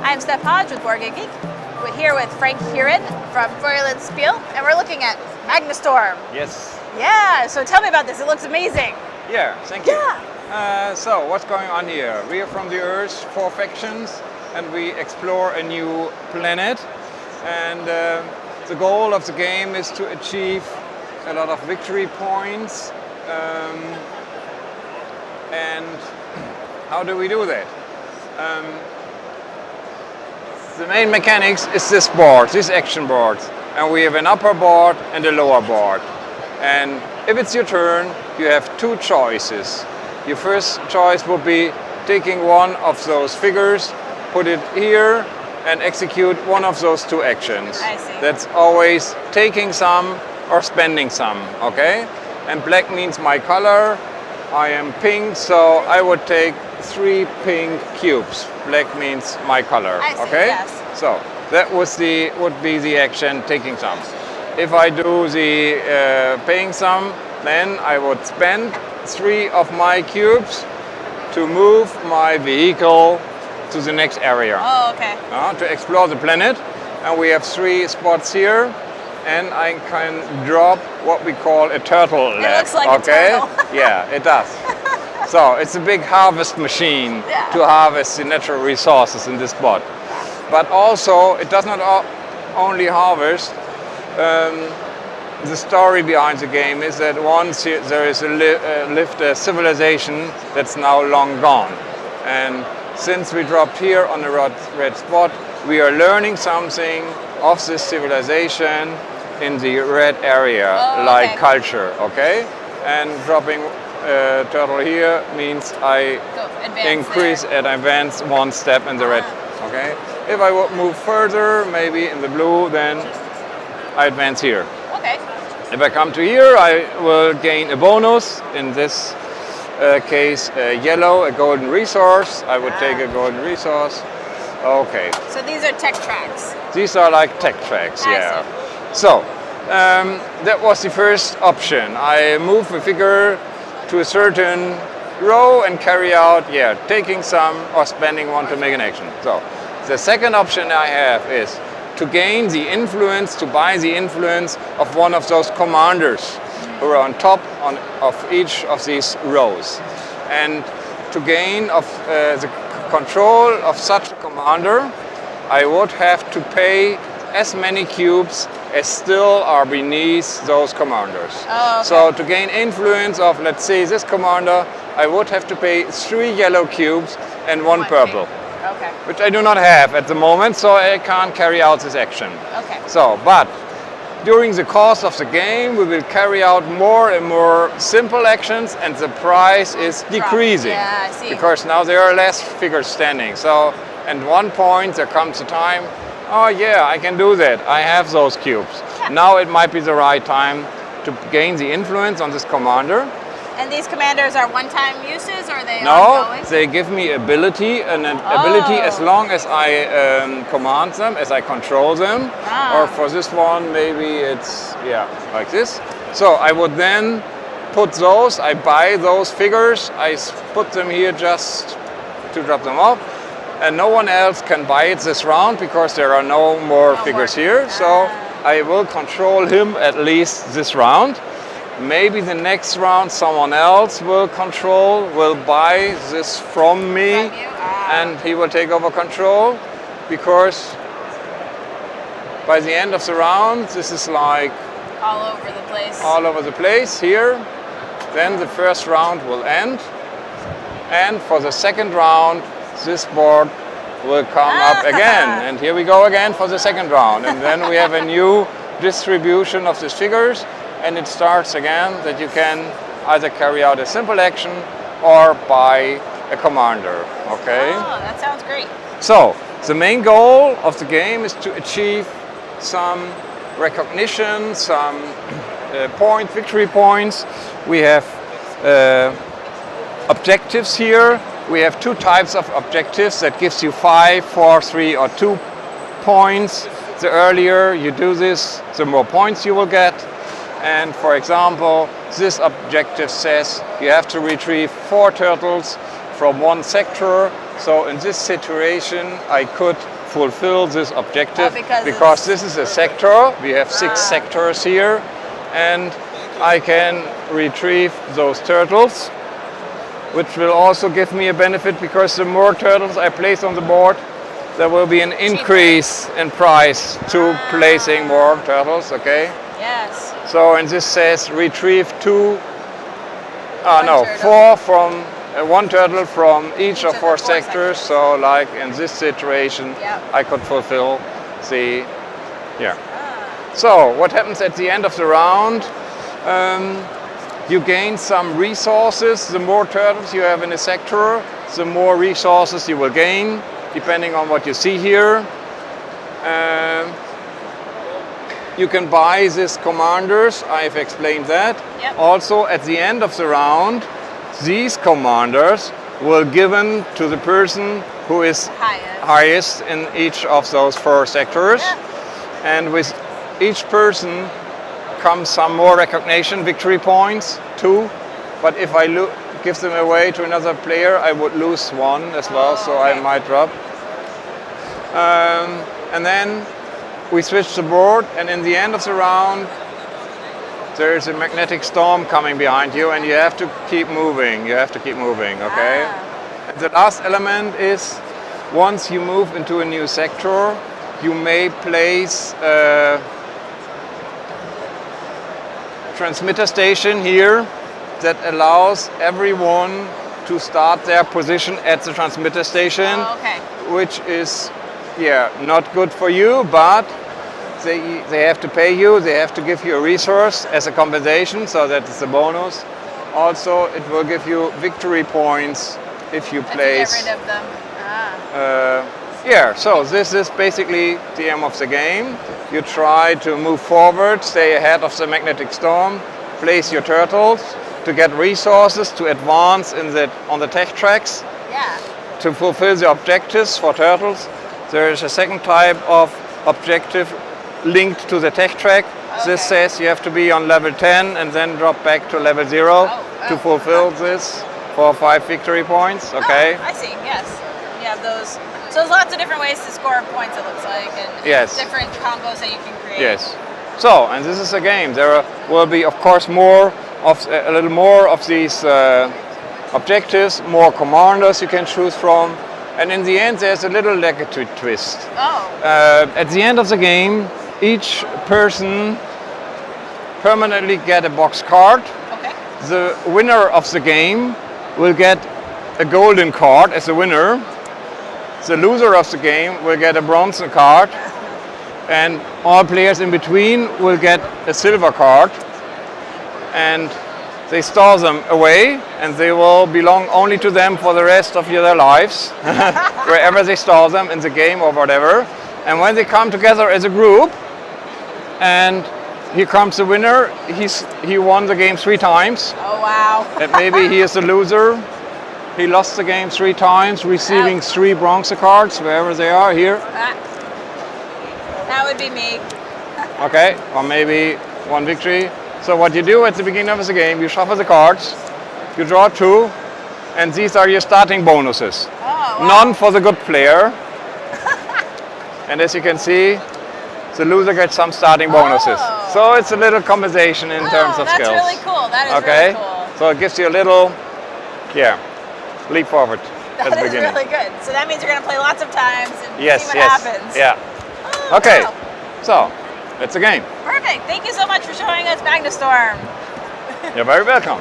I'm Steph Hodge with Board Game Geek. We're here with Frank Kieran from SPIEL, and we're looking at Magnastorm. Yes. Yeah, so tell me about this. It looks amazing. Yeah, thank you. Yeah. So what's going on here? We are from the Earth, 4 factions, and we explore a new planet. And the goal of the game is to achieve a lot of victory points. And how do we do that? The main mechanics is this board, this action board. And we have an upper board and a lower board. And if it's your turn, you have 2 choices. Your first choice will be taking one of those figures, put it here, and execute one of those 2 actions. I see. That's always taking some or spending some, okay? And black means my color. I am pink, so I would take 3 pink cubes. Black means my color, I see, okay? yes. So that would be the action, taking some. If I do the paying some, then I would spend 3 of my cubes to move my vehicle to the next area. Oh, okay. To explore the planet. And we have 3 spots here. And I can drop what we call a turtle lab. It looks like a turtle. Yeah, it does. So it's a big harvest machine to harvest the natural resources in this spot. But also, it does not only harvest. The story behind the game is that once there is lived a civilization that's now long gone. And since we dropped here on the red spot, we are learning something of this civilization in the red area, like culture, okay? And dropping turtle here means I increase and advance 1 step in the red, okay? If I would move further, maybe in the blue, then I advance here. Okay. If I come to here, I will gain a bonus. In this case, yellow, a golden resource. I would take a golden resource. Okay. So these are tech tracks. These are like tech tracks, yeah. So, that was the first option. I move the figure to a certain row and carry out, taking some or spending 1 to make an action. So, the second option I have is to gain the influence, to buy the influence of one of those commanders who are on top of each of these rows. And to gain the control of such a commander, I would have to pay as many cubes as still are beneath those commanders. Oh, okay. So to gain influence of, let's say, this commander, I would have to pay 3 yellow cubes and 1 purple. Okay. Which I do not have at the moment, so I can't carry out this action. Okay. So, but during the course of the game, we will carry out more and more simple actions, and the price is decreasing. Yeah, I see. Because now there are less figures standing. So, at one point there comes a time, oh yeah, I can do that. I have those cubes. Yeah. Now it might be the right time to gain the influence on this commander. And these commanders are one-time uses, or are they ongoing? No, they give me ability, and an ability as long as I command them, as I control them. Or for this one, maybe it's, like this. So I would then put those, I buy those figures, I put them here just to drop them off. And no one else can buy it this round because there are no more figures here. So I will control him at least this round. Maybe the next round someone else will buy this from me, and he will take over control, because by the end of the round, this is like all over the place. All over the place here. Then the first round will end, and for the second round, this board will come up again. And here we go again for the second round. And then we have a new distribution of these figures. And it starts again that you can either carry out a simple action or buy a commander, okay? Oh, that sounds great. So, the main goal of the game is to achieve some recognition, some victory points. We have objectives here. We have 2 types of objectives that gives you 5, 4, 3, or 2 points. The earlier you do this, the more points you will get. And for example, this objective says you have to retrieve 4 turtles from 1 sector. So in this situation, I could fulfill this objective because this is a sector. We have 6 sectors here, and I can retrieve those turtles, which will also give me a benefit because the more turtles I place on the board, there will be an increase in price to placing more turtles, okay? Yes. So, and this says retrieve 4 from one turtle from each of 4 sectors. So like in this situation, I could fulfill the, So what happens at the end of the round? You gain some resources. The more turtles you have in a sector, the more resources you will gain, depending on what you see here. You can buy these commanders. I've explained that. Yep. Also, at the end of the round, these commanders will given to the person who is highest in each of those 4 sectors. Yep. And with each person comes some more recognition, victory points too. But if I give them away to another player, I would lose 1 as well, so I might drop. And then we switch the board, and in the end of the round, there is a magnetic storm coming behind you, and you have to keep moving. You have to keep moving, okay? And the last element is, once you move into a new sector, you may place a transmitter station here that allows everyone to start their position at the transmitter station, which is not good for you, but they have to pay you, they have to give you a resource as a compensation, so that is a bonus. Also, it will give you victory points if you place. Get rid of them. So this is basically the aim of the game. You try to move forward, stay ahead of the magnetic storm, place your turtles to get resources to advance on the tech tracks. To fulfill the objectives for turtles. There is a second type of objective linked to the tech track. This says you have to be on level 10 and then drop back to level 0 to fulfill this for 5 victory points, okay? I see, yes. You have those. So there's lots of different ways to score points, it looks like, and different combos that you can create. Yes. So, and this is a game. There will be, of course, a little more of these objectives, more commanders you can choose from. And in the end, there's a little legacy twist. At the end of the game, each person permanently get a box card. The winner of the game will get a golden card as a winner. The loser of the game will get a bronze card. And all players in between will get a silver card. And they store them away, and they will belong only to them for the rest of their lives, wherever they store them in the game or whatever. And when they come together as a group, and here comes the winner, he won the game 3 times. Oh wow! And maybe he is the loser. He lost the game 3 times, receiving 3 bronze cards wherever they are here. That would be me. Okay, or maybe 1 victory. So what you do at the beginning of the game, you shuffle the cards, you draw 2, and these are your starting bonuses. None for the good player. And as you can see, the loser gets some starting bonuses. So it's a little compensation in terms of skills. That's really cool. That is really cool. So it gives you a little, leap forward at the beginning. That is really good. So that means you're going to play lots of times and see what happens. So it's a game. Perfect. Thank you so much for showing us Magnastorm. You're very welcome.